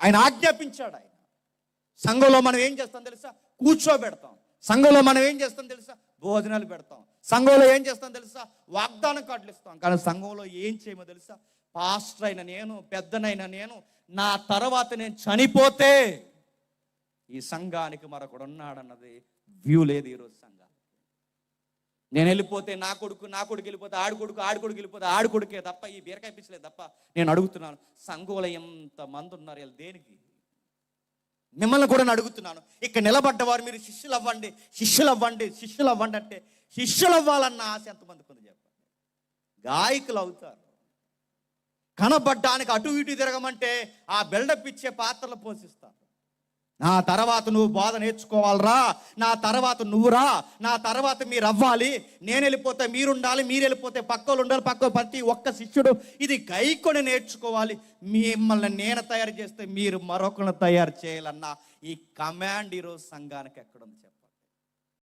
ఆయన ఆజ్ఞాపించాడు. ఆయన సంఘంలో మనం ఏం చేస్తాం తెలుసా? కూర్చోబెడతాం. సంఘంలో మనం ఏం చేస్తాం తెలుసా? భోజనాలు పెడతాం. సంఘంలో ఏం చేస్తాం తెలుసా? వాగ్దానం కార్డులు ఇస్తాం. కానీ సంఘంలో ఏం చేయమో తెలుసా? పాస్టర్ అయిన నేను, పెద్దనైనా నేను, నా తర్వాత నేను చనిపోతే ఈ సంఘానికి మరొకడు ఉన్నాడన్నది వ్యూ లేదు ఈరోజు సంఘానికి. నేను వెళ్ళిపోతే నా కొడుకు వెళ్ళిపోతే ఆడి కొడుకు వెళ్ళిపోతే ఆడి కొడుకే తప్ప ఈ బీరకాయ పిచ్చలేదు తప్ప. నేను అడుగుతున్నాను, సంఘంలో ఎంతమంది ఉన్నారు? వీళ్ళు దేనికి? మిమ్మల్ని కూడా నేను అడుగుతున్నాను, ఇక్కడ నిలబడ్డవారు మీరు శిష్యులు అవ్వండి అంటే శిష్యులు అవ్వాలన్న ఆశ ఎంతమందికి ఉంది చెప్పండి? గాయకులు అవుతారు. కనబడ్డానికి అటు ఇటు తిరగమంటే ఆ బిల్డప్ ఇచ్చే పాత్రలు పోషిస్తారు. నా తర్వాత నువ్వు బోధ నేర్చుకోవాలరా, నా తర్వాత నువ్వురా, నా తర్వాత మీరు అవ్వాలి, నేను వెళ్ళిపోతే మీరుండాలి, మీరు వెళ్ళిపోతే పక్కలు ఉండాలి, ప్రతి ఒక్క శిష్యుడు ఇది గైకొని నేర్చుకోవాలి. మిమ్మల్ని నేను తయారు చేస్తే మీరు మరొకరిని తయారు చేయాలన్న ఈ కమాండ్ ఈరోజు సంఘానికి ఎక్కడుంది చెప్పండి?